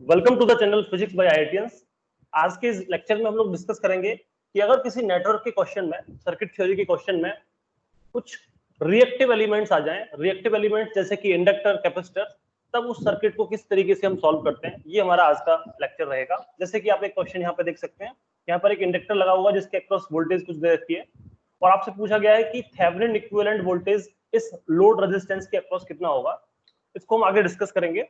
Welcome to the channel physics by IITians. आज के इस लेक्चर में हम लोग डिस्कस करेंगे कि अगर किसी नेटवर्क के क्वेश्चन में, सर्किट थ्योरी के क्वेश्चन में कुछ रिएक्टिव एलिमेंट्स आ जाएं, रिएक्टिव एलिमेंट्स जैसे कि इंडक्टर, कैपेसिटर, तब उस सर्किट को किस तरीके से हम सॉल्व करते हैं, ये हमारा आज का लेक्चर रहेगा। जैसे कि आप एक क्वेश्चन यहाँ पे देख सकते हैं, यहाँ पर एक इंडक्टर लगा हुआ है जिसके अक्रॉस वोल्टेज कुछ दे रखी है और आपसे पूछा गया है कि थेवेनिन इक्विवेलेंट वोल्टेज इस लोड रेजिस्टेंस के अक्रॉस कितना होगा। इसको हम आगे डिस्कस करेंगे।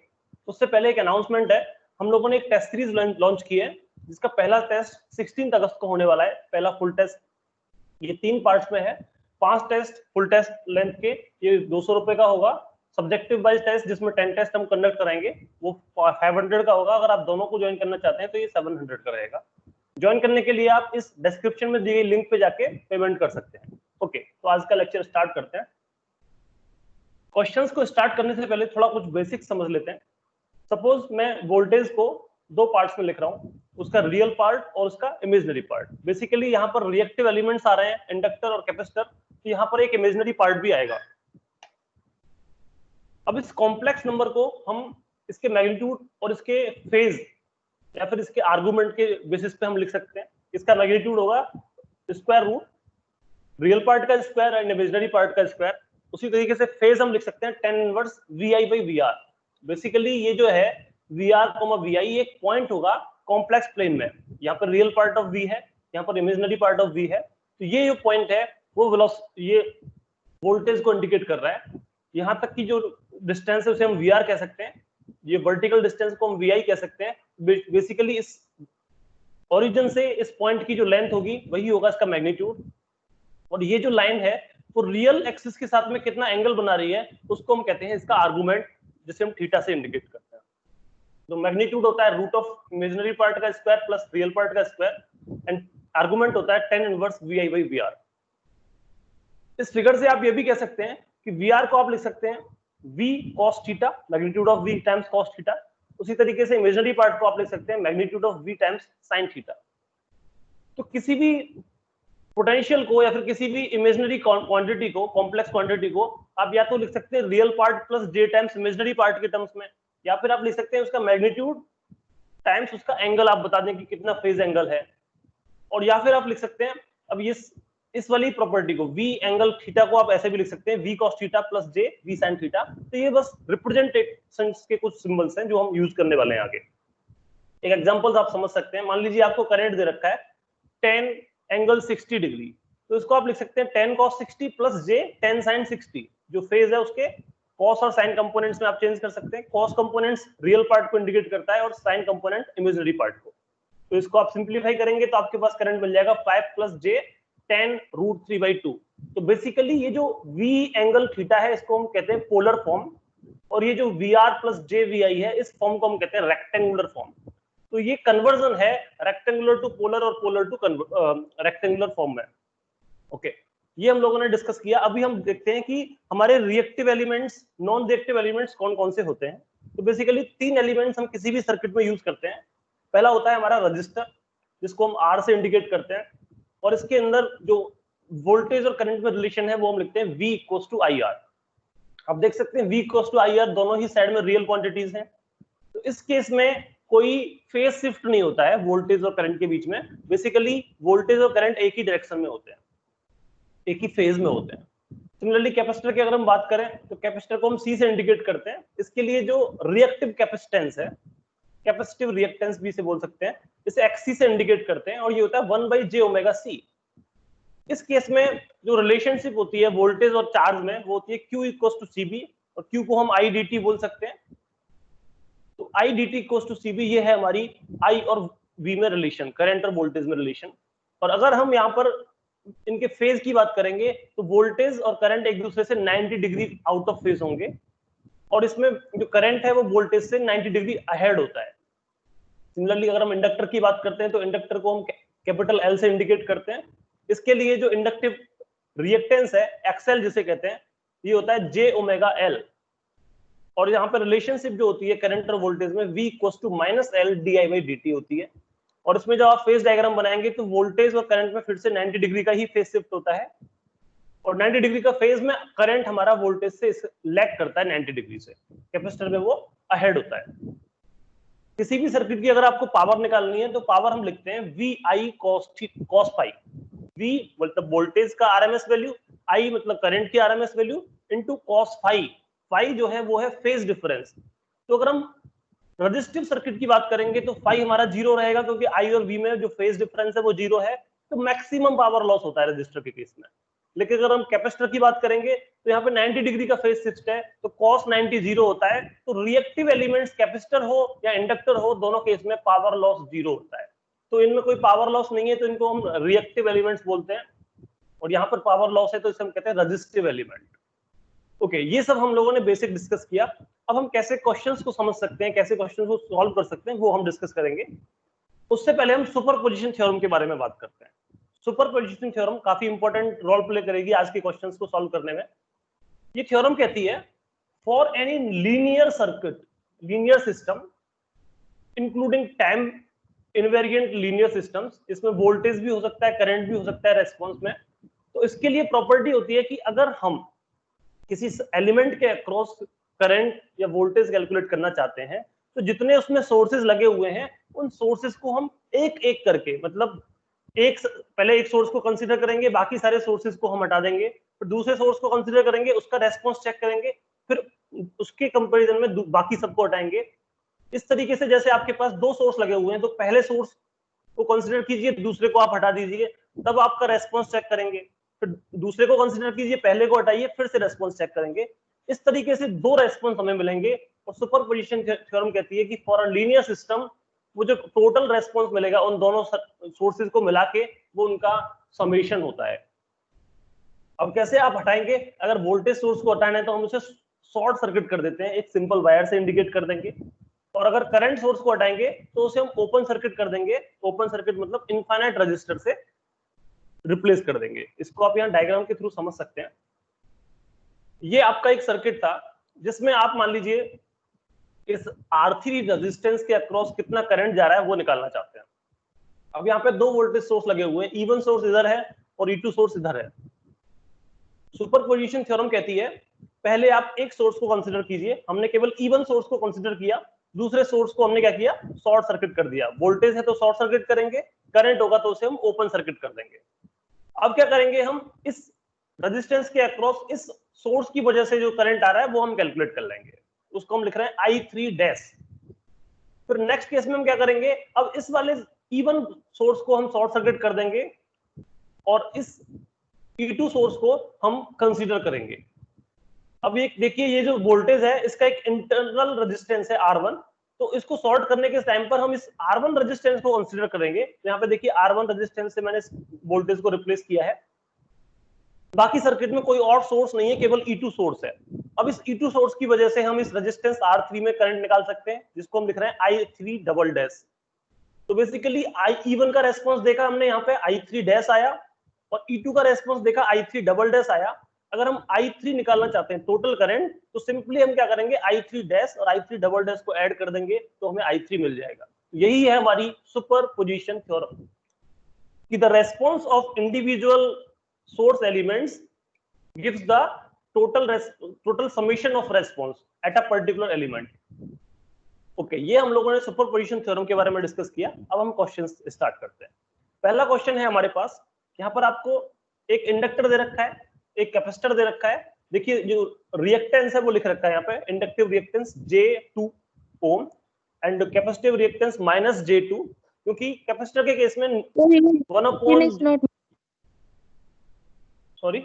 उससे पहले एक अनाउंसमेंट है, हम लोगों ने एक टेस्ट सीरीज लॉन्च की है जिसका पहला टेस्ट 16 अगस्त को होने वाला है। पहला फुल टेस्ट ये 3 पार्ट्स में है, 5 टेस्ट फुल टेस्ट लेंथ के, ये 200 रुपए का होगा। सब्जेक्टिव वाइज टेस्ट जिसमें 10 टेस्ट हम कंडक्ट कराएंगे वो 500 का होगा। अगर आप दोनों को ज्वाइन करना चाहते हैं तो ये 700 का रहेगा। ज्वाइन करने के लिए आप इस डिस्क्रिप्शन में दी गई लिंक पे जाके पेमेंट कर सकते हैं। ओके, तो आज का लेक्चर स्टार्ट करते हैं। क्वेश्चंस को स्टार्ट करने से पहले थोड़ा कुछ बेसिक समझ लेते हैं। सपोज मैं वोल्टेज को 2 पार्ट्स में लिख रहा हूं, उसका रियल पार्ट और उसका इमेजिनरी पार्ट। बेसिकली यहाँ पर रिएक्टिव एलिमेंट्स आ रहे हैं, इंडक्टर और कैपेसिटर, तो यहाँ पर एक इमेजिनरी पार्ट भी आएगा। अब इस कॉम्प्लेक्स नंबर को हम इसके मैग्नीट्यूड और इसके फेज या फिर इसके आर्गुमेंट के बेसिस पे हम लिख सकते हैं। इसका मैग्नीट्यूड होगा स्क्वायर रूट रियल पार्ट का स्क्वायर एंड इमेजिनरी पार्ट का स्क्वायर। उसी तरीके से फेज हम लिख सकते हैं tan इनवर्स vi/vr। बेसिकली ये जो है vr, vi एक पॉइंट होगा कॉम्प्लेक्स प्लेन में। यहाँ पर रियल पार्ट ऑफ v है, यहाँ पर इमेजिनरी पार्ट ऑफ v है, तो ये जो पॉइंट है वो ये वोल्टेज को इंडिकेट कर रहा है। यहाँ तक की जो डिस्टेंस है उसे हम vr कह सकते हैं, ये वर्टिकल डिस्टेंस को हम vi कह सकते हैं। बेसिकली इस ओरिजिन से इस पॉइंट की जो लेंथ होगी वही होगा इसका मैग्नीट्यूड। और ये जो लाइन है वो रियल एक्सिस के साथ में कितना एंगल बना रही है उसको हम कहते हैं इसका आर्गुमेंट, जिसे हम थीटा से इंडिकेट करते हैं। तो मैग्नीट्यूड होता है रूट ऑफ इमेजिनरी पार्ट का स्क्वायर प्लस रियल पार्ट का स्क्वायर एंड आर्गुमेंट होता है tan इनवर्स vi/vr। इस फिगर से आप ये भी कह सकते हैं कि vr को आप लिख सकते हैं v cos theta, magnitude of v times cos theta. उसी तरीके से इमेजिनरी पार्ट को आप लिख सकते हैं magnitude of v times sin theta. तो किसी भी पोटेंशियल को या फिर किसी भी इमेजिनरी क्वांटिटी को, कॉम्प्लेक्स क्वांटिटी को आप या तो लिख सकते हैं real part plus j times imaginary part के टर्म्स में, या फिर आप लिख सकते हैं उसका मैग्नीट्यूड टाइम्स उसका एंगल, आप बता दें कि कितना फेज एंगल है। और या फिर आप लिख सकते हैं, अब ये इस वाली प्रॉपर्टी को v एंगल थीटा को आप ऐसे भी लिख सकते हैं v cos theta plus j v sin theta. तो ये बस रिप्रेजेंटेशंस के कुछ सिंबल्स हैं जो हम यूज करने वाले हैं आगे। एक एग्जांपल्स आप समझ सकते हैं। मान लीजिए आपको करंट दे रखा है 10 एंगल 60 डिग्री, तो इसको आप लिख सकते हैं 10 cos 60 प्लस j 10 sin 60। जो फेज है उसके cos और sin कंपोनेंट्स में आप चेंज कर सकते हैं। cos कंपोनेंट्स रियल पार्ट को इंडिकेट करता है और sin कंपोनेंट इमेजिनरी पार्ट को। तो इसको आप सिंप्लीफाई करेंगे तो आपके पास करंट मिल जाएगा 5 प्लस j 10 रूट 3/2। तो बेसिकली ये जो v एंगल थीटा है इसको हम कहते हैं पोलर फॉर्म, और ये जो vr प्लस j vi है इस फॉर्म को हम कहते हैं रेक्टेंगुलर फॉर्म। तो ये कन्वर्जन है रेक्टेंगुलर टू पोलर और पोलर टू रेक्टेंगुलर फॉर्म में। ओके, ये हम लोगों ने डिस्कस किया। अभी हम देखते हैं कि हमारे reactive elements, non reactive elements कौन कौन से होते हैं। तो बेसिकली 3 एलिमेंट्स हम किसी भी सर्किट में यूज करते हैं। पहला होता है हमारा रजिस्टर, जिसको हम R से इंडिकेट करते हैं, और इसके अंदर जो वोल्टेज और करंट में रिलेशन है वो हम लिखते हैं V इक्वल्स टू IR। आप देख सकते हैं V इक्वल्स टू IR दोनों ही साइड में रियल क्वांटिटीज हैं। तो इस केस में कोई फेज शिफ्ट नहीं होता है वोल्टेज और करंट के बीच में। बेसिकली वोल्टेज और करंट एक ही डायरेक्शन में होते हैं, एक ही फेज में होते हैं। सिमिलरली कैपेसिटर की अगर हम बात करें तो कैपेसिटर को हम C से इंडिकेट करते हैं। इसके लिए जो रिएक्टिव कैपेसिटेंस है, कैपेसिटिव रिएक्टेंस भी से बोल सकते हैं, इसे XC से इंडिकेट करते हैं और ये होता है 1/j⍵c। इस केस में जो रिलेशनशिप होती है वोल्टेज और चार्ज में वो होती है Q इक्वल्स टू CB, और Q को हम IDT बोल सकते हैं। तो IDT इक्वल्स टू CB ये है हमारी I और V में रिलेशन, करंट और वोल्टेज में रिलेशन। और अगर हम यहाँ पर इनके फेज की बात करेंगे तो वोल्टेज और करंट एक दूसरे से 90 डिग्री आउट ऑफ फेज होंगे, और इसमें जो करंट है वो वोल्टेज से 90 डिग्री अहेड होता है। सिमिलरली अगर हम इंडक्टर की बात करते हैं तो इंडक्टर को हम कैपिटल L से इंडिकेट करते हैं। इसके लिए जो इंडक्टिव रिएक्टेंस है XL जिसे कहते हैं, ये होता है j⍵L। और यहाँ पर रिलेशनशिप जो होती है करंट और वोल्टेज में V equals to -L di/dt होती है। और इसमें जब आप फेज डायग्राम बनाएंगे तो वोल्टेज और करंट में फिर से 90 डिग्री का ही फेज शिफ्ट होता है, और 90 डिग्री का फेज में करंट हमारा वोल्टेज से लैग करता है 90 डिग्री से, कैपेसिटर में वो अहेड होता है। किसी भी सर्किट की अगर आपको पावर निकालनी है तो पावर हम लिखते हैं VI cos फाई। V मतलब वोल्टेज का आरएमएस वैल्यू, I मतलब करंट की RMS value into cos phi. Phi जो है वो है फेज डिफरेंस। तो अगर हम रेजिस्टिव सर्किट की बात करेंगे तो फाई हमारा जीरो रहेगा, क्योंकि I और V में जो फेज डिफरेंस है वो जीरो है, तो मैक्सिमम पावर लॉस होता है रेजिस्टर के केस में। लेकिन अगर हम कैपेसिटर की बात करेंगे तो यहाँ पे 90 डिग्री का फेज शिफ्ट है, तो cos 90 जीरो होता है। तो रिएक्टिव एलिमेंट्स कैपेसिटर हो या इंडक्टर हो, दोनों केस में पावर लॉस जीरो होता है। तो इनमें कोई पावर लॉस नहीं है, तो इनको हम रिएक्टिव एलिमेंट्स बोलते हैं। और यहाँ पर पावर लॉस है तो इसे हम कहते हैं रेजिस्टिव एलिमेंट। ओके, ये सब हम लोगों ने बेसिक डिस्कस किया। अब हम कैसे क्वेश्चंस को समझ सकते हैं, कैसे क्वेश्चंस को सॉल्व कर सकते हैं, वो हम डिस्कस करेंगे। उससे पहले हम सुपरपोजिशन थ्योरम के बारे में बात करते हैं। सुपरपोजिशन थ्योरम काफी इंपॉर्टेंट रोल प्ले करेगी आज के क्वेश्चंस को सॉल्व करने में। ये थ्योरम कहती है for any linear circuit, linear system including time invariant linear systems, इसमें वोल्टेज भी हो सकता है, करंट भी हो सकता है रेस्पॉन्स में। तो इसके लिए प्रॉपर्टी होती है कि अगर हम किसी एलिमेंट के अक्रॉस करंट या वोल्टेज कैलकुलेट करना चाहते हैं, तो जितने उसमें सोर्सेज लगे हुए हैं उन सोर्सेज को हम एक एक करके, मतलब पहले एक सोर्स को कंसीडर करेंगे, बाकी सारे सोर्सेज को हम हटा देंगे, फिर दूसरे सोर्स को कंसीडर करेंगे, उसका रेस्पॉन्स चेक करेंगे, फिर उसके कंपैरिजन में बाकी सबको हटाएंगे। इस तरीके से जैसे आपके पास दो सोर्स लगे हुए हैं, तो पहले सोर्स को कंसीडर कीजिए, दूसरे को आप हटा दीजिए, तब आपका रेस्पॉन्स चेक करेंगे। फिर दूसरे को कंसीडर कीजिए, पहले को हटाइए, फिर से रेस्पॉन्स चेक करेंगे। इस तरीके से दो रेस्पॉन्स हमें मिलेंगे। और सुपरपोजिशन थ्योरम कहती है कि फॉर अ लीनियर सिस्टम वो जो टोटल रेस्पॉन्स मिलेगा उन दोनों सोर्सेज को मिला के, वो उनका समेशन होता है। अब कैसे आप हटाएंगे? अगर वोल्टेज सोर्स को हटाना है तो हम उसे शॉर्ट सर्किट कर देते हैं, एक सिंपल वायर से इंडिकेट कर देंगे। और अगर करंट सोर्स को हटाएंगे तो उसे हम ओपन सर्किट कर देंगे। ओपन सर्किट मतलब इनफाइनाइट रजिस्टर से रिप्लेस कर देंगे। इसको आप यहाँ डायग्राम के थ्रू समझ सकते हैं। ये आपका एक सर्किट था जिसमें आप मान लीजिए इस R3 रेजिस्टेंस के अक्रॉस कितना करंट जा रहा है वो निकालना चाहते हैं। अब यहाँ पे दो वोल्टेज सोर्स लगे हुए हैं, E1 सोर्स इधर है और E2 सोर्स इधर है। सुपरपोजिशन थ्योरम कहती है पहले आप एक सोर्स को कंसीडर कीजिए। हमने केवल E1 सोर्स को कंसीडर किया, दूसरे सोर्स को हमने क्या किया? शॉर्ट सर्किट कर दिया। वोल्टेज है तो शॉर्ट सर्किट करेंगे, करंट होगा तो उसे हम ओपन सर्किट कर देंगे। अब क्या करेंगे? हम इस रेजिस्टेंस के अक्रॉस इस सोर्स की वजह से जो करंट आ रहा है वो हम कैलकुलेट कर लेंगे, उसको हम लिख रहे हैं I3 डैश। फिर नेक्स्ट केस में हम क्या करेंगे? अब इस वाले E1 सोर्स को हम शॉर्ट सर्किट कर देंगे और इस E2 सोर्स को हम कंसीडर करेंगे। अब ये देखिए, ये जो वोल्टेज है इसका एक इंटरनल रेजिस्टेंस है R1, तो इसको सॉर्ट करने के टाइम पर हम इस R1 रेजिस्टेंस को कंसीडर करेंगे। यहाँ पे देखिए R1 रेजिस्टेंस से मैंने इस वोल्टेज को रिप्लेस किया है। बाकी सर्किट में कोई और सोर्स नहीं है, केवल E2 सोर्स है। अब इस E2 सोर्स की वजह से हम इस रेजिस्टेंस R3 में करंट निकाल सकते हैं, जिसको हम लिख रहे हैं I3 डबल डैश। तो बेसिकली E1 का रेस्पॉन्स देखा हमने, यहाँ पे I3 डैश आया, और E2 का रेस्पॉन्स देखा I3 डबल डैश आया। अगर हम I3 निकालना चाहते हैं टोटल करंट, तो सिंपली हम क्या करेंगे? I3 डैश और I3 डबल डैश को ऐड कर देंगे तो हमें I3 मिल जाएगा। यही है हमारी सुपरपोजिशन थ्योरम कि the response of individual source elements gives the total summation of response at a particular element. Okay, ये हम लोगों ने सुपरपोजिशन थ्योरम के बारे में डिस्कस किया। अब हम क्वेश्चंस स्टार्ट करते हैं। पहला क्वेश्चन है हमारे पास, यहाँ पर आपको एक इंडक्टर दे रखा है, एक कैपेसिटर दे रखा है। देखिए जो रिएक्टेंस है वो लिख रखा है यहाँ पे, inductive reactance J2 ohm and capacitive reactance -J2, क्योंकि कैपेसिटर के केस में 1/, sorry,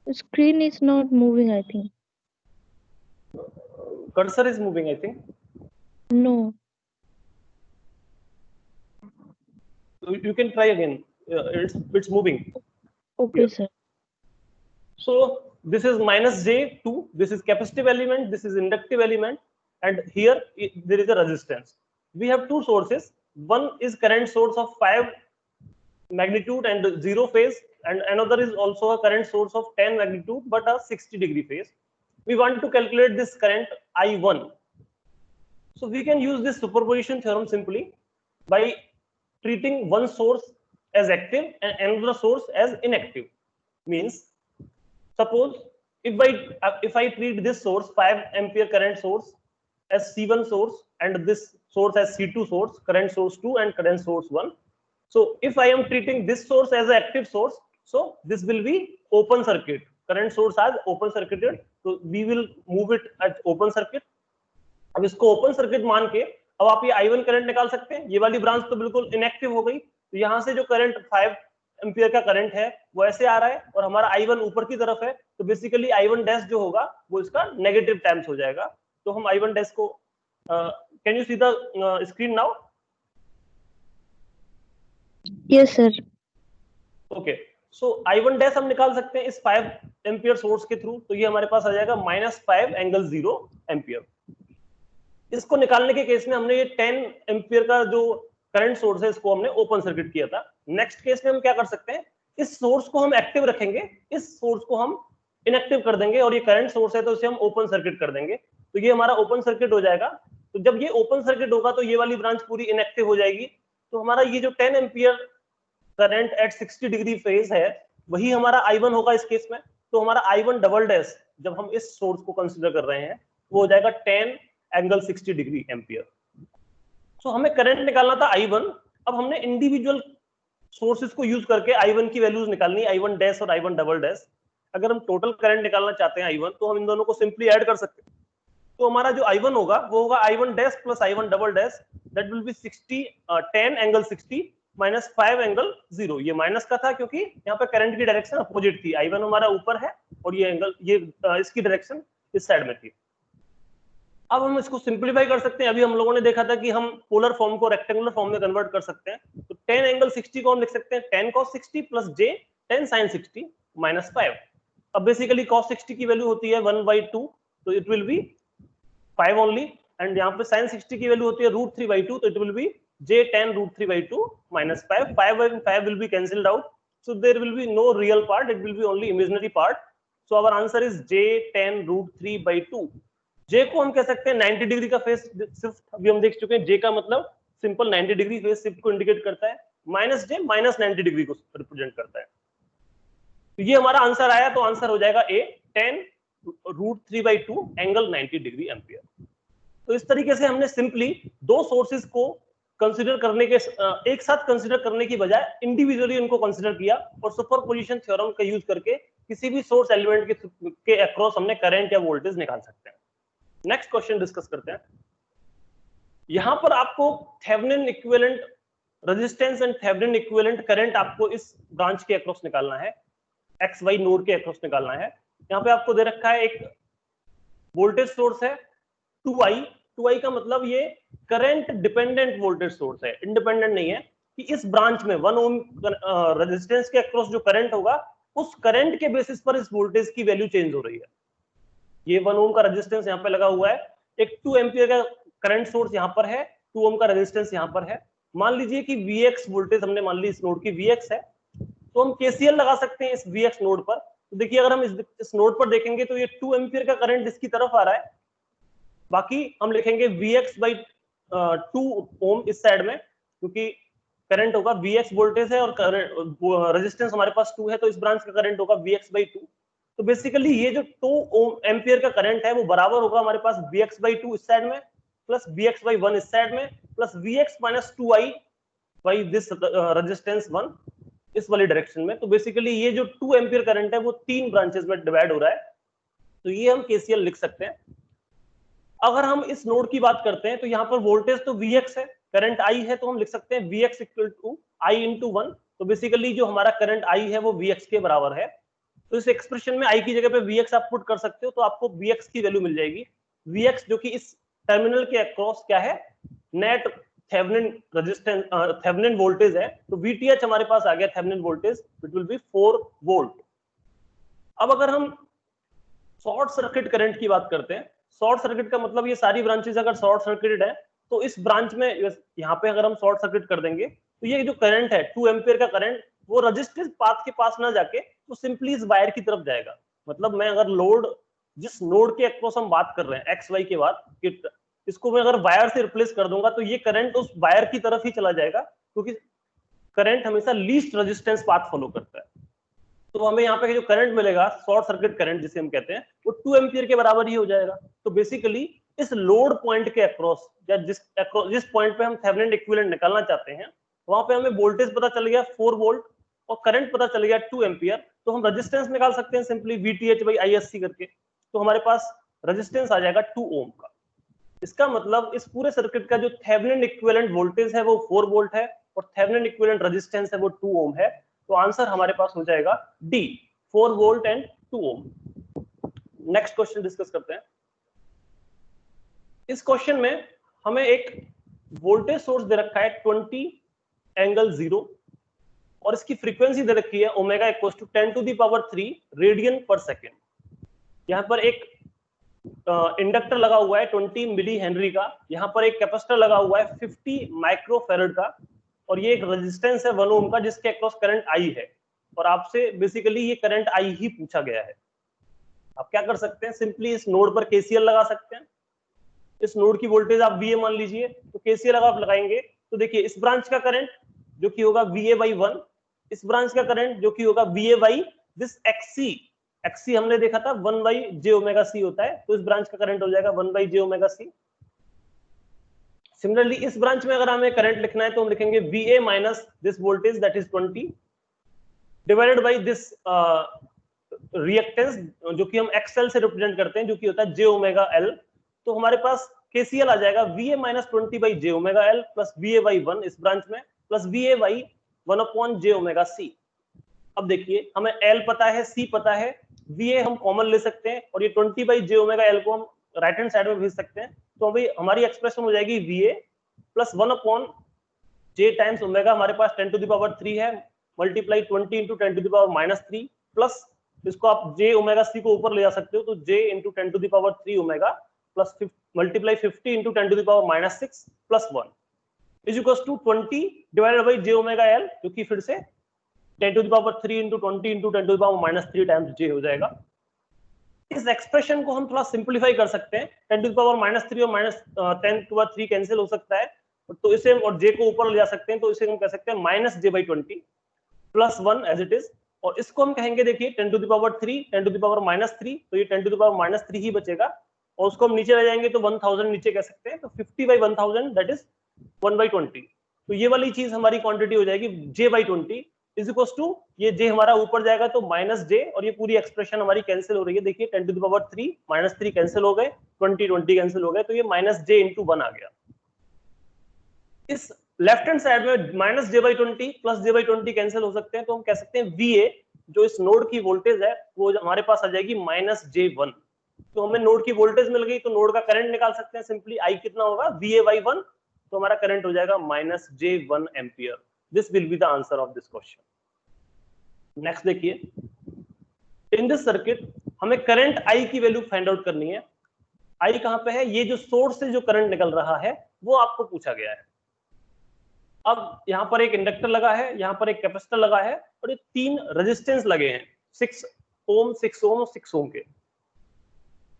the screen is not moving, I think. Cursor is moving, I think. No. You can try again. It's moving. Okay, Here. sir. So this is -J2. This is capacitive element. This is inductive element, and here there is a resistance. We have two sources. One is current source of 5 magnitude and 0 phase, and another is also a current source of 10 magnitude but a 60-degree phase. We want to calculate this current I1. So we can use this superposition theorem simply by treating one source as active and another source as inactive. Means, suppose if I treat this source 5 ampere current source as C1 source and this source as C2 source, current source 2 and current source 1. So if I am treating this source as an active source, so this will be open circuit. Current source as open circuited, so we will move it as open circuit. अब इसको open circuit मान के अब आप ये I1 current निकाल सकते हैं। ये वाली ब्रांच तो बिल्कुल इनएक्टिव हो गई, तो यहाँ से जो करंट 5 एम्पियर का करंट है वो ऐसे आ रहा है और हमारा I1 ऊपर की तरफ है, तो बेसिकली I1 डैश जो होगा वो इसका नेगेटिव टाइम्स हो जाएगा। तो हम I1 डैश को can you see the screen now? Yes, sir. Okay, so I1 dash हम निकाल सकते हैं इस 5 एम्पियर सोर्स के थ्रू, तो ये हमारे पास आ जाएगा -5 एंगल 0 एम्पियर। इसको निकालने के केस में हमने ये 10 एम्पियर का जो करंट सोर्स है इसको हमने ओपन सर्किट किया था। नेक्स्ट केस में हम क्या कर सकते हैं, इस सोर्स को हम एक्टिव रखेंगे, इस सोर्स को हम इनएक्टिव कर देंगे और ये करंट सोर्स है तो इसे हम ओपन सर्किट कर देंगे, तो ये हमारा ओपन सर्किट हो जाएगा। तो जब ये ओपन सर्किट होगा तो ये वाली ब्रांच पूरी इनएक्टिव हो जाएगी, तो हमारा ये जो 10 ampere current eight 60 degree phase है वही हमारा I1 होगा इस केस में। तो हमारा I1 डबल डैश जब हम इस सोर्स को कंसीडर कर रहे हैं वो हो जाएगा 10 एंगल 60 डिग्री एम्पियर। सो हमें करंट निकालना था I1, अब हमने इंडिविजुअल सोर्सेज को यूज करके I1 की वैल्यूज निकालनी, I1 डैश और I1 डबल डैश। अगर हम टोटल करंट निकालना चाहते हैं I1 तो हम इन दोनों को सिंपली ऐड कर सकते हैं। तो हमारा जो I1 होगा वो होगा I1 dash plus I1 double dash, that will be 10 angle 60 minus 5 angle 0। ये माइनस का था क्योंकि यहाँ पे करंट की डायरेक्शन अपोजिट थी, I1 हमारा ऊपर है और ये एंगल इसकी डायरेक्शन इस साइड में थी। अब हम इसको सिंपलीफाई कर सकते हैं। अभी हम लोगों ने देखा था कि हम पोलर फॉर्म को रेक्टेंगुलर फॉर्म में कन्वर्ट कर सकते हैं, तो 10 एंगल 60 को हम लिख सकते हैं 10 cos 60 plus j 10 sin 60 minus 5। अब बेसिकली cos 60 की वैल्यू होती है 1/2, तो it will B 5 only, and यहाँ पे sin 60 की वैल्यू होती है √3/2, तो it will B j 10 √3/2 minus 5। 5 and 5 will be cancelled out, so there will be no real part, it will be only imaginary part. So our answer is j 10 √3/2। J को हम कह सकते हैं 90 degree का phase shift, अभी हम देख चुके हैं J का मतलब सिंपल 90 डिग्री फेस शिफ्ट को इंडिकेट करता है, माइनस J माइनस 90 डिग्री को रिप्रेजेंट करता है। तो ये हमारा आंसर आया, तो आंसर हो जाएगा A 10 √3/2 एंगल 90 डिग्री एम्पियर। तो इस तरीके से हमने सिंपली दो सोर्सेज को कंसीडर करने के एक साथ कंसीडर करने की बजाय इंडिविजुअली उनको कंसीडर किया और सुपरपोजिशन थ्योरम का यूज करके किसी भी सोर्स एलिमेंट के अक्रॉस हमने करंट या वोल्टेज निकाल सकते हैं। नेक्स्ट क्वेश्चन डिस्कस करते हैं। यहां पर आपको Thevenin equivalent resistance and Thevenin equivalent current आपको इस ब्रांच के अक्रॉस निकालना है, एक्स वाई नोड के अक्रॉस निकालना है। यहाँ पे आपको दे रखा है एक वोल्टेज सोर्स है 2i का मतलब ये करंट डिपेंडेंट वोल्टेज सोर्स है, इंडिपेंडेंट नहीं है, कि इस ब्रांच में 1 ओम रेजिस्टेंस के अक्रॉस जो करंट होगा उस करंट के बेसिस पर इस वोल्टेज की वैल्यू चेंज हो रही है। ये 1 ओम का रेजिस्टेंस यहाँ पे लगा हुआ है, एक 2 एम्पियर का करंट सोर्स यहाँ पर है, 2 ओम का रेजिस्टेंस यहाँ पर है। मान लीजिए कि Vx वोल्टेज हमने मान ली इस नोड की Vx है, तो हम KCL लगा सकते हैं इस Vx नोड पर। तो देखिए अगर हम इस नोड पर देखेंगे तो ये 2 एम्पियर का करंट इसकी तरफ आ रहा है, बाकी हम लिखेंगे Vx/2 ओम इस साइड में, क्योंकि करंट होगा Vx वोल्टेज है और रेजिस्टेंस हमारे पास 2 है, तो इस ब्रांच का करंट होगा Vx/2। तो बेसिकली ये जो 2 ओम एम्पियर का करंट है वो बराबर होगा हमारे पास Vx/2 इस साइड में प्लस Vx/1 इस साइड में plus Vx - 2i by this resistance 1 इस वाली डायरेक्शन में। तो बेसिकली ये जो 2 एम्पियर करंट है वो 3 ब्रांचेस में डिवाइड हो रहा है, तो ये हम KCL लिख सकते हैं। अगर हम इस नोड की बात करते हैं तो यहाँ पर वोल्टेज तो Vx है, करंट I है, तो हम लिख सकते हैं Vx = I × 1। तो बेसिकली जो हमारा करंट I है वो Vx के बराबर है, तो इस एक्सप्रेशन में I की जगह पे Vx आप पुट कर सकते हो, तो आपको Vx की वैल्यू मिल जाएगी। Vx जो कि इस टर्मिनल के अक्रॉस क्या है, net Thevenin resistance Thevenin voltage है, तो VTH हमारे पास आ गया Thevenin voltage, it will B 4 volt. अब अगर हम शॉर्ट सर्किट करंट की बात करते हैं, शॉर्ट सर्किट का मतलब ये सारी ब्रांचेस अगर शॉर्ट सर्किटेड है तो इस ब्रांच में यहाँ पे अगर हम शॉर्ट सर्किट कर देंगे तो ये जो करंट है 2 एम्पियर का करंट वो रजिस्टिव पाथ के पास ना जाके तो सिंपली इस वायर की तरफ जाएगा। मतलब मैं अगर लोड जिस नोड के अक्रॉस हम बात कर रहे हैं एक्स वाई के बाद, इसको मैं अगर वायर से रिप्लेस कर दूंगा तो ये करंट उस वायर की तरफ ही चला जाएगा, क्योंकि करंट हमेशा लीस्ट रेजिस्टेंस पाथ फॉलो करता है। तो हमें यहाँ पे जो करंट मिलेगा शॉर्ट सर्किट करंट जिसे हम कहते हैं वो 2 एम्पियर के बराबर ही हो जाएगा। तो बेसिकली इस लोड पॉइंट के अक्रॉस या जिस पॉइंट पे हम थेवेनिन इक्विवेलेंट निकालना चाहते हैं वहां पे हमें वोल्टेज पता चल गया 4 वोल्ट और करंट पता चल गया 2 एम्पियर, तो हम रेजिस्टेंस निकाल सकते हैं सिंपली VTH/ISC करके। तो हमारे पास रेजिस्टेंस आ जाएगा 2 ओम का। इसका मतलब इस पूरे सर्किट का जो थेवेनिन इक्विवेलेंट वोल्टेज है वो 4 वोल्ट है और थेवेनिन इक्विवेलेंट रेजिस्टेंस है वो 2 ओम है। तो आंसर हमारे पास हो जाएगा D, 4 volt and 2 ohm. Next question discuss करते हैं। इस क्वेश्चन में हमें एक वोल्टेज सोर्स दे रखा है 20∠0 और इसकी फ्रीक्वेंसी दे रखी है ओमेगा इक्वल्स टू 10⁻³ रेडियन पर सेकेंड। यहाँ पर एक इंडक्टर लगा हुआ है 20 मिली हेनरी का, यहाँ पर एक कैपेसिटर लगा हुआ है 50 माइक्रोफैरड का और ये एक रेजिस्टेंस है 1 ओम का जिसके अक्रॉस करंट आई है और आपसे बेसिकली ये करंट आई ही पूछा गया है। आप क्या कर सकते हैं, सिंपली इस नोड पर केसीएल लगा सकते हैं। इस नोड की वोल्टेज आप VA मान लीजिए, तो केसीएल अगर आप लगाएंगे तो देखिए इस ब्रांच का करंट जो कि होगा VA/1, इस ब्रांच का करंट जो कि होगा VA/ दिस XC हमने देखा था 1/jωc होता है, तो इस ब्रांच का करंट हो जाएगा 1/jωc। सिमिलरली इस ब्रांच में अगर हमें करंट लिखना है तो हम लिखेंगे VA minus this voltage that is 20 divided by this reactance जो कि हम XL से रिप्रेजेंट करते हैं जो कि होता है jωL। तो हमारे पास केसीएल आ जाएगा VA minus 20/jωL plus VA/1 इस ब्रांच में प्लस VA/1/jωc। अब देखिए हमें L पता है, C पता है, VA हम कॉमन ले सकते हैं और ये 20/jωL को हम राइट हैंड साइड में भेज सकते हैं। तो अभी हमारी एक्सप्रेशन हो जाएगी VA plus 1/j times omega, हमारे पास 10⁻³ है, मल्टीप्लाई 20 इंटू 10⁻³ प्लस इसको आप jωc को ऊपर ले जा सकते हो तो j into 10⁻³ omega plus multiply 50 into 10⁻⁻6 plus 1 is equals to 20 divided by jωL जो कि फिर से 10⁻³ इंटू 20 इंटू 10⁻³ टाइम्स j हो जाएगा। इस एक्सप्रेशन को हम थोड़ा सिंपलीफाई कर सकते हैं, 10⁻³ और -10⁻³ कैंसिल हो सकता है तो इसे और j को ऊपर ले जा सकते हैं तो इसे हम कह सकते हैं -j/20 plus 1 as it is और इसको हम कहेंगे देखिए 10⁻³ 10⁻³ तो ये 10⁻³ ही बचेगा और उसको हम नीचे ले जाएंगे तो 1000 नीचे कह सकते हैं तो 50/1000 दैट इज 1/20। तो ये वाली चीज हमारी क्वांटिटी हो जाएगी j/20 इज इक्वल्स टू ये j हमारा ऊपर जाएगा तो -j और ये पूरी एक्सप्रेशन हमारी कैंसिल हो रही है। देखिए 10⁻³ -3 कैंसिल हो गए, 20 कैंसिल हो गए तो ये -j × 1 आ गया। इस लेफ्ट हैंड साइड में -j/20 प्लस j/20 कैंसिल हो सकते हैं तो हम कह सकते हैं VA जो इस नोड की वोल्टेज है वो हमारे पास आ जाएगी -j1। तो हमें नोड की वोल्टेज मिल गई तो नोड का करंट निकाल सकते हैं सिंपली, I कितना होगा VA/1 तो हमारा करंट हो जाएगा -j1 ampere. This will be the answer of this question. Next देखिए, इन दिस सर्किट हमें करंट I की वैल्यू फाइंड आउट करनी है। I कहां पे है, ये जो सोर्स से जो करंट निकल रहा है वो आपको पूछा गया है। अब यहाँ पर एक इंडक्टर लगा है, यहाँ पर एक कैपेसिटर लगा है और ये 3 रेजिस्टेंस लगे हैं 6 ओम 6 ओम और 6 ओम के।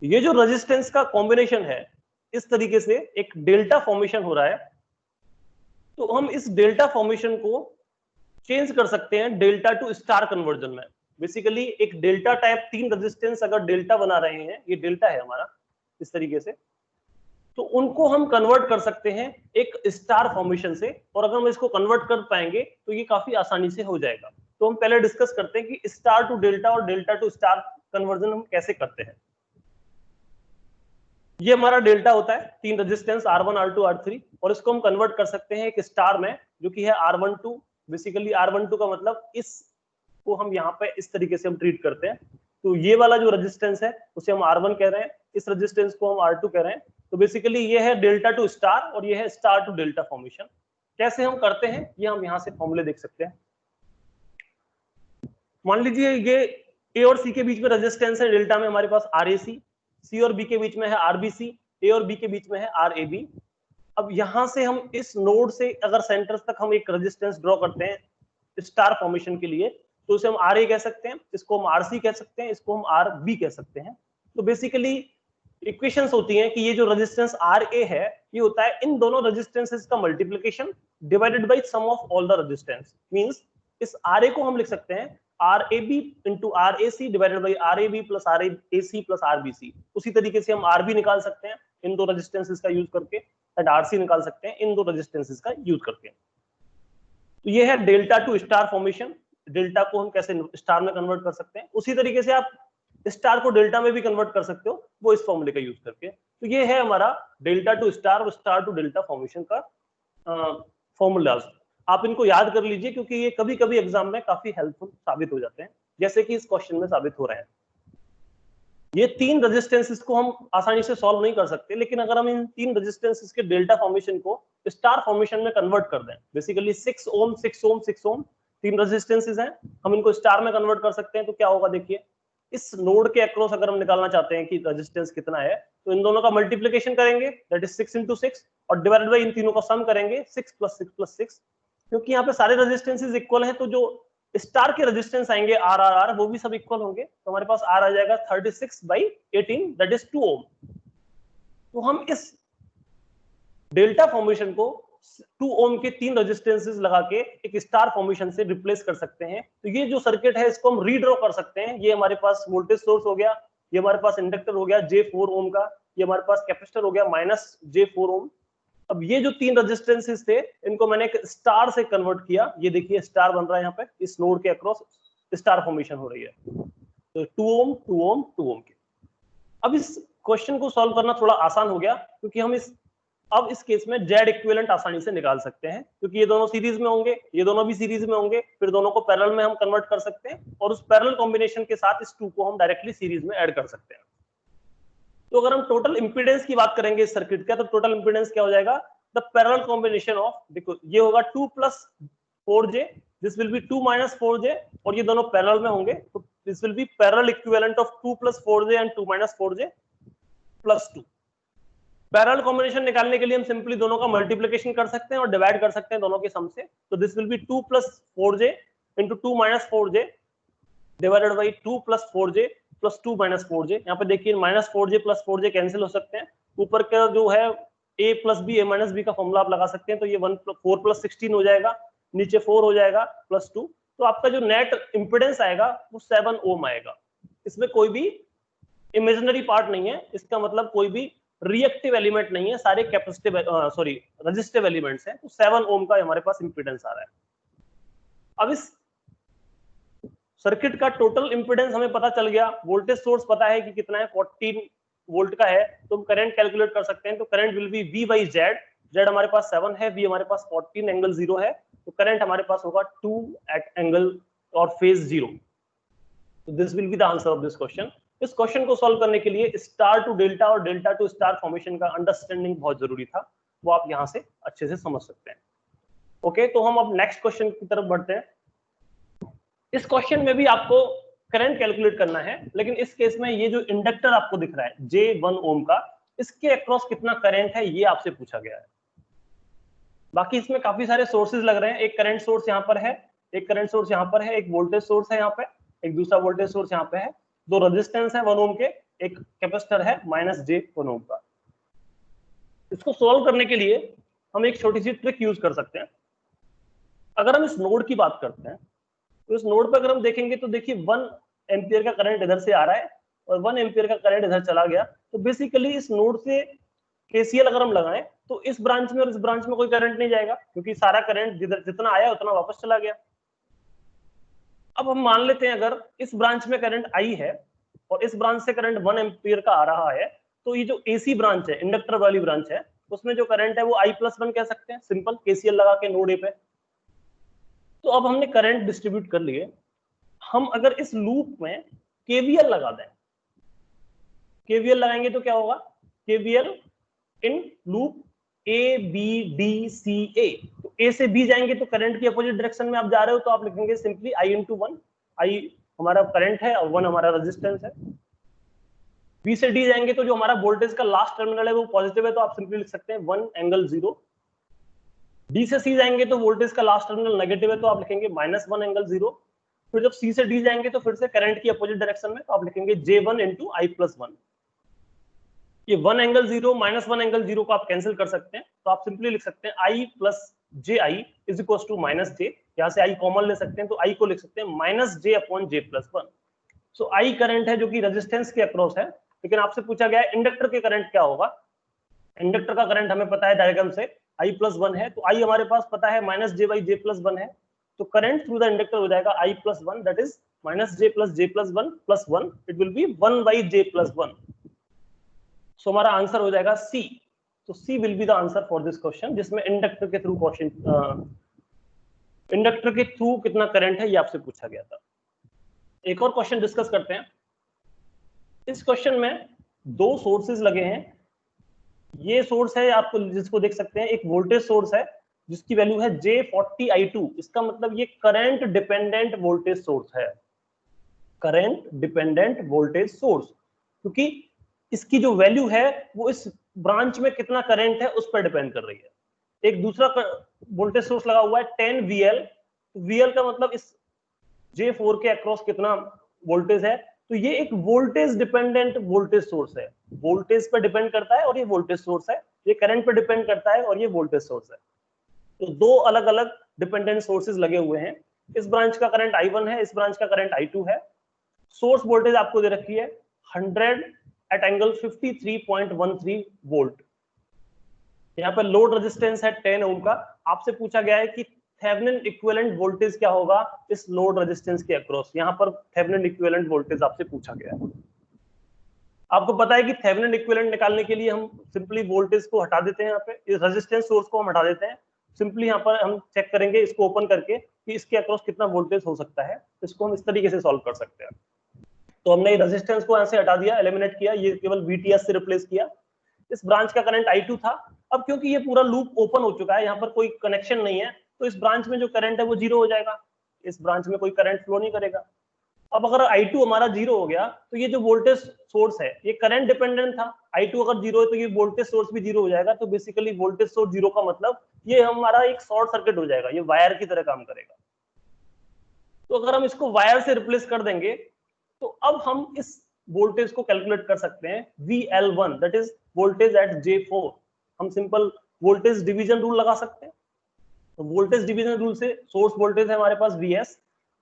ये जो रेजिस्टेंस का कॉम्बिनेशन है इस तरीके से एक डेल्टा फॉर्मेशन हो रहा है, तो हम इस डेल्टा फॉर्मेशन को चेंज कर सकते हैं डेल्टा टू स्टार कन्वर्जन में। बेसिकली एक डेल्टा टाइप 3 रेजिस्टेंस अगर डेल्टा बना रहे हैं, ये डेल्टा है हमारा इस तरीके से, तो उनको हम कन्वर्ट कर सकते हैं एक स्टार फॉर्मेशन से और अगर हम इसको कन्वर्ट कर पाएंगे तो ये काफी आसानी से हो जाएगा। तो हम पहले डिस्कस करते हैं कि स्टार टू डेल्टा और डेल्टा टू स्टार कन्वर्जन हम कैसे करते हैं। ये हमारा डेल्टा होता है 3 रेजिस्टेंस R1 R2 R3 और इसको हम कन्वर्ट कर सकते हैं एक स्टार में जो कि है R12। बेसिकली R12 का मतलब इसको हम यहाँ पे इस तरीके से हम ट्रीट करते हैं, तो ये वाला जो रेजिस्टेंस है उसे हम R1 कह रहे हैं, इस रेजिस्टेंस को हम R2 कह रहे हैं। तो बेसिकली ये है डेल्टा टू स्टार और ये है स्टार टू डेल्टा फॉर्मेशन। कैसे हम करते हैं ये हम यहाँ से फॉर्मूले देख सकते हैं। मान लीजिए ये A और C के बीच में रेजिस्टेंस है डेल्टा में हमारे पास RAC, C और B के बीच में है RBC, A और B के बीच में है RAB। अब यहां से हम इस नोड से अगर सेंटर्स तक हम एक रेजिस्टेंस ड्रॉ करते हैं स्टार फॉर्मेशन के लिए तो उसे हम RA कह सकते हैं, इसको हम RC कह सकते हैं, इसको हम RB कह सकते हैं। तो बेसिकली इक्वेशंस होती हैं कि ये जो रेजिस्टेंस RA है ये होता है इन दोनों रेजिस्टेंसेस का multiplication divided by sum of all the resistance. Means इस RA को हम लिख सकते हैं RAB into RAC divided by RAB plus RAC plus RBC। उसी तरीके से हम RB निकाल सकते हैं इन दो रेजिस्टेंसेस का यूज करके, एंड आरसी निकाल सकते हैं इन दो रेजिस्टेंसेस का यूज करके। तो ये है delta two star formation. Delta को हम कैसे स्टार में कन्वर्ट कर सकते हैं, उसी तरीके से आप स्टार को डेल्टा में भी कन्वर्ट कर सकते हो, वो इस फॉर्मूले का यूज करके। तो ये है हमारा डेल्टा टू स्टार और स्टार टू डेल्टा फॉर्मेशन का फॉर्मूलाज। आप इनको याद कर लीजिए क्योंकि ये कभी कभी एग्जाम में काफी हेल्पफुल साबित हो जाते हैं, जैसे कि इस क्वेश्चन में साबित हो रहे हैं। ये तीन रेजिस्टेंसेस को हम आसानी से सॉल्व नहीं कर सकते, लेकिन अगर हम इन तीन रेजिस्टेंसेस के डेल्टा फॉर्मेशन को स्टार फॉर्मेशन में कन्वर्ट कर दें, बेसिकली 6 ओम 6 ओम 6 ओम तीन रेजिस्टेंसेस हैं, हम इनको स्टार में कन्वर्ट कर सकते हैं। तो क्या होगा देखिए, इस नोड के अक्रॉस अगर हम निकालना चाहते हैं कि रेजिस्टेंस कितना है, तो इन दोनों का मल्टीप्लिकेशन करेंगे, दैट इज 6 into 6, और डिवाइडेड बाय इन तीनों का सम करेंगे 6 + 6 + 6। क्योंकि यहाँ पे सारे रेजिस्टेंसेस इक्वल हैं, तो जो स्टार के रेजिस्टेंस आएंगे आर आर आर वो भी सब इक्वल होंगे। तो हमारे पास आर आ जाएगा 36/18 दैट इज 2 ओम। तो हम इस डेल्टा फॉर्मेशन को 2 ओम के तीन रेजिस्टेंसेस लगा के एक स्टार फॉर्मेशन से रिप्लेस कर सकते हैं। तो ये जो सर्किट है इसको हम रीड्रॉ कर सकते हैं। ये हमारे पास वोल्टेज सोर्स हो गया, ये हमारे पास इंडक्टर हो गया J4 ओम का, ये हमारे पास कैपेसिटर हो गया -J4 ओम। अब ये जो तीन रेजिस्टेंसेस थे इनको मैंने एक स्टार से कन्वर्ट किया, ये देखिए स्टार बन रहा है यहाँ पे, इस नोड के अक्रॉस स्टार फॉर्मेशन हो रही है। तो 2 ओम 2 ओम 2 ओम के। अब इस क्वेश्चन को सॉल्व करना थोड़ा आसान हो गया क्योंकि हम अब इस केस में जेड इक्विवेलेंट आसानी से निकाल सकते हैं, क्योंकि ये दोनों सीरीज में होंगे, ये दोनों भी सीरीज में होंगे, फिर दोनों को पैरेलल में हम कन्वर्ट कर सकते हैं और उस पैरेलल कॉम्बिनेशन के साथ इस 2 को हम डायरेक्टली सीरीज में ऐड कर सकते हैं। तो अगर हम टोटल इंपीडेंस की बात करेंगे इस सर्किट का, तो टोटल इंपीडेंस क्या हो जाएगा, द पैरेलल कॉम्बिनेशन ऑफ, देखो ये होगा 2 + 4j, this will B 2 - 4j, और ये दोनों पैरेलल में होंगे, तो this will B parallel equivalent of 2 + 4j and 2 - 4j + 2। Parallel combination निकालने के लिए हम सिंपली दोनों का मल्टीप्लिकेशन कर सकते हैं और डिवाइड कर सकते हैं दोनों के सम से। तो this will B 2 + 4j into 2 - 4j divided by 2 + 4j + 2 - 4j। यहाँ पे देखिए -4j + 4j कैंसिल हो सकते हैं, ऊपर का जो है a + b a - b का फॉर्मूला आप लगा सकते हैं, तो ये 4 + 16 हो जाएगा, नीचे 4 हो जाएगा +2, तो आपका जो नेट इंपीडेंस आएगा वो 7 ओम आएगा। इसमें कोई भी इमेजिनरी पार्ट नहीं है, इसका मतलब कोई भी रिएक्टिव एलिमेंट नहीं है, सारे कैपेसिटिव रेजिस्टिव एलिमेंट्स हैं। तो 7 ओम का हमारे पास इंपीडेंस आ रहा है। अब इस सर्किट का टोटल इंपीडेंस हमें पता चल गया, वोल्टेज सोर्स पता है कि कितना है, 14 वोल्ट का है, तो हम करंट कैलकुलेट कर सकते हैं। तो current will be V/Z, Z हमारे पास 7 है, V हमारे पास 14 एंगल 0 है, तो करंट हमारे पास होगा 2 at एंगल और फेज 0। तो this will be the answer of this question. इस क्वेश्चन को सॉल्व करने के लिए स्टार टू डेल्टा और डेल्टा टू स्टार फॉर्मेशन का अंडरस्टैंडिंग बहुत जरूरी था, वो आप यहां से अच्छे से समझ सकते हैं। ओके, तो हम अब नेक्स्ट क्वेश्चन की तरफ बढ़ते हैं। इस क्वेश्चन में भी आपको करंट कैलकुलेट करना है, लेकिन इस केस में ये जो इंडक्टर आपको दिख रहा है J1 ओम का, इसके अक्रॉस कितना करंट है ये आपसे पूछा गया है। बाकी इसमें काफी सारे सोर्सेज लग रहे हैं, एक करंट सोर्स यहाँ पर है, एक करंट सोर्स यहाँ पर है, एक वोल्टेज सोर्स है यहाँ पे, एक दूसरा वोल्टेज सोर्स यहाँ पे है, 2 रेजिस्टेंस है 1 ओम के, एक कैपेसिटर है -J1 ओम का। इसको सॉल्व करने के लिए हम एक छोटी सी ट्रिक यूज कर सकते हैं। अगर हम इस नोड की बात करते हैं, तो इस नोड पर अगर हम देखेंगे तो देखिए 1 एम्पियर का करंट इधर से आ रहा है और 1 एम्पियर का करंट इधर चला गया। तो बेसिकली इस नोड से केसीएल अगर हम लगाएं तो इस ब्रांच में और इस ब्रांच में कोई करंट नहीं जाएगा, क्योंकि सारा करंट जितना आया उतना वापस चला गया। अब हम मान लेते हैं अगर इस ब्रांच में करंट आई है और इस ब्रांच से करंट 1 एम्पियर का आ रहा है, तो ये जो एसी ब्रांच है, इंडक्टर वाली ब्रांच है, उसमें जो करंट है वो I+1 कह सकते हैं, सिंपल केसीएल लगा के नोड ए पे। तो अब हमने करंट डिस्ट्रीब्यूट कर लिए, हम अगर इस लूप में केवीएल लगा दें, केवीएल लगाएंगे तो क्या होगा, केवीएल इन लूप A-B-D-C-A, तो A से B जाएंगे तो करंट की अपोजिट डायरेक्शन में आप जा रहे हो, तो आप लिखेंगे सिंपली I/1, I हमारा करंट है और 1 हमारा रेजिस्टेंस है। B से D जाएंगे तो जो हमारा वोल्टेज का लास्ट टर्मिनल है वो पॉजिटिव है, तो आप सिंपली लिख सकते हैं 1 एंगल 0। D से C जाएंगे तो वोल्टेज का लास्ट टर्मिनल नेगेटिव है, तो आप लिखेंगे -1 एंगल 0। फिर जब C से D जाएंगे तो फिर से करंट की अपोजिट डायरेक्शन में, तो आप लिखेंगे J1 into I+1। ये 1 एंगल 0 -1 एंगल 0 को आप कैंसिल कर सकते हैं, तो आप सिंपली लिख सकते हैं I + JI is equal to -J, यहाँ से I कॉमन ले सकते हैं, तो I को लिख सकते हैं -J/J+1। सो I करंट है जो कि रेजिस्टेंस के अक्रॉस है, लेकिन आपसे पूछा गया है इंडक्टर के करंट क्या होगा, इंडक्टर का करंट हमें पता है डायग्राम से I प्लस 1 है, तो I हमारे पास पता है minus J by J plus 1 है, तो करंट थ्रू द इंडक्टर हो जाएगा I plus 1 that is minus J plus 1 plus 1, it will be 1 by J plus 1। So हमारा आंसर हो जाएगा सी। तो C will be the answer for this question, जिसमें inductor के थ्रू क्वेश्चन, इंडक्टर के through कितना करंट है ये आपसे पूछा गया था। एक और क्वेश्चन डिस्कस करते हैं। इस क्वेश्चन में दो सोर्सेज लगे हैं। ये सोर्स है आपको, जिसको देख सकते हैं, एक वोल्टेज सोर्स है जिसकी वैल्यू है J40I2। इसका मतलब ये करंट डिपेंडेंट वोल्टेज सोर्स है, करंट डिपेंडेंट वोल्टेज सोर्स, क्योंकि इसकी जो वैल्यू है वो इस ब्रांच में कितना करंट है उस पर डिपेंड कर रही है। एक दूसरा वोल्टेज सोर्स लगा हुआ है 10 VL। VL का मतलब इस J4 के अक्रॉस कितना वोल्टेज है, तो ये एक वोल्टेज डिपेंडेंट वोल्टेज सोर्स है, वोल्टेज पर डिपेंड करता है और ये वोल्टेज सोर्स है, ये करंट पर डिपेंड करता है और ये वोल्टेज सोर्स है। तो दो अलग अलग डिपेंडेंट सोर्सेज लगे हुए हैं। इस ब्रांच का करंट I1 है, इस ब्रांच का करंट I2 है। सोर्स वोल्टेज आपको दे रखी है 100 एट एंगल 53.13 वोल्ट। यहाँ पर लोड रेजिस्टेंस है 10 ओम का। आपसे पूछा गया है कि थेवेनिन इक्विवेलेंट वोल्टेज क्या होगा इस लोड रेजिस्टेंस के अक्रॉस। यहाँ पर थेवेनिन इक्विवेलेंट वोल्टेज आपसे पूछा गया है। आपको पता है कि थेवेनिन इक्विवेलेंट निकालने के लिए हम सिंपली वोल्टेज को हटा देते हैं, यहाँ पे इस रेजिस्टेंस सोर्स को हम हटा देते हैं। सिंपली यहाँ पर हम चेक करेंगे इसको ओपन करके कि इसके अक्रॉस कितना वोल्टेज हो सकता है। इसको हम इस तरीके से सॉल्व कर सकते हैं। तो हमने रेजिस्टेंस को यहाँ से हटा दिया, एलिमिनेट किया, ये केवल VTS से रिप्लेस किया। इस ब्रांच का करंट I2 था। अब क्योंकि ये पूरा लूप ओपन हो चुका है, यहाँ पर कोई कनेक्शन नहीं है, तो इस ब्रांच में जो करंट है वो 0 हो जाएगा, इस ब्रांच में कोई करंट फ्लो नहीं करेगा। अब अगर I2 हमारा 0 हो गया तो ये जो वोल्टेज सोर्स है ये करंट डिपेंडेंट था, I2 अगर 0 है तो ये वोल्टेज सोर्स भी 0 हो जाएगा। तो बेसिकली वोल्टेज सोर्स 0 का मतलब ये हमारा एक शॉर्ट सर्किट हो जाएगा, ये वायर की तरह काम करेगा। तो अगर हम इसको वायर से रिप्लेस कर देंगे तो अब हम इस वोल्टेज को कैलकुलेट कर सकते हैं VL1 that is voltage at J4। हम सिंपल वोल्टेज डिवीजन रूल लगा सकते हैं। तो वोल्टेज डिवीजन रूल से सोर्स वोल्टेज है हमारे पास VS,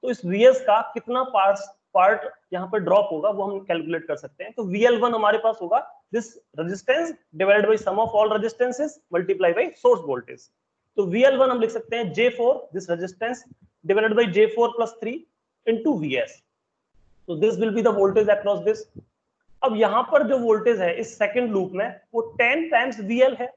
तो इस VS का कितना पार्ट यहाँ पर ड्रॉप होगा वो हम कैलकुलेट कर सकते हैं। तो VL1 हमारे पास होगा this resistance divided by sum of all resistances multiply by source voltage. तो VL1 हम लिख सकते हैं J4 this resistance divided by J4 plus 3 into VS। तो this will be the voltage across this. अब यहाँ पर जो वोल्टेज है इस सेकंड लूप में वो 10 टाइम्स VL है,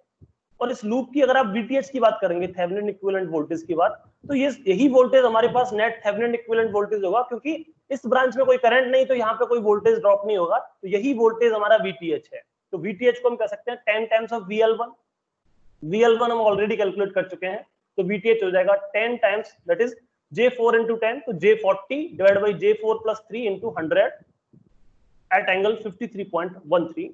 और इस लूप की अगर आप VTH की बात करेंगे, थेवेनिन इक्विवेलेंट वोल्टेज की बात, तो ये यही वोल्टेज हमारे पास नेट थेवेनिन इक्विवेलेंट वोल्टेज होगा, क्योंकि इस ब्रांच में कोई करंट नहीं, तो यहाँ पे कोई वोल्टेज ड्रॉप नहीं होगा, तो यही वोल्टेज हमारा VTH है। तो VTH को हम कह सकते हैं 10 टाइम्स ऑफ VL1। VL1 हम ऑलरेडी कैलकुलेट कर चुके हैं, तो VTH हो जाएगा 10 times that is J4 into 10, तो J40 divided by J4 plus 3 into 100 at angle 53.13।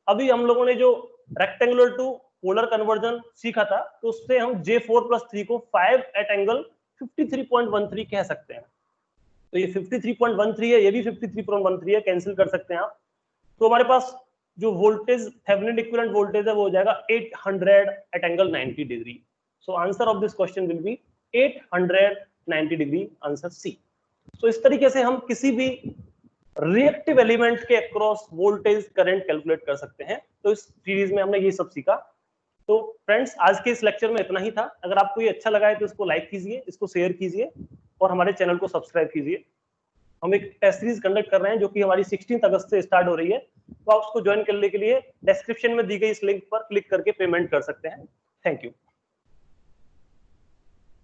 अभी हम लोगों ने जो रेक्टेंगुलर टू पोलर कन्वर्जन सीखा था, तो उससे हम J4 plus 3 को 5 at angle 53.13 कह सकते हैं। तो ये 53.13 है, ये भी 53.13 है, कैंसिल कर सकते हैं आप। तो हमारे पास जो वोल्टेज थेवेनिन इक्विवेलेंट वोल्टेज है वो हो जाएगा 800 at angle 90 degree. So answer of this question will be 890 degree, answer C. तो इस तरीके से हम किसी भी रिएक्टिव एलिमेंट के अक्रॉस वोल्टेज करंट कैलकुलेट कर सकते हैं। तो इस सीरीज में हमने ये सब सीखा। तो फ्रेंड्स, आज के इस लेक्चर में इतना ही था। अगर आपको ये अच्छा लगा है तो इसको लाइक कीजिए, इसको शेयर कीजिए और हमारे चैनल को सब्सक्राइब कीजिए। हम एक टेस्ट सीरीज कंडक्ट कर रहे हैं जो कि हमारी 16 अगस्त से स्टार्ट हो रही है, तो आप उसको ज्वाइन करने के लिए डिस्क्रिप्शन में दी गई इस लिंक पर क्लिक करके पेमेंट कर सकते हैं। Thank you.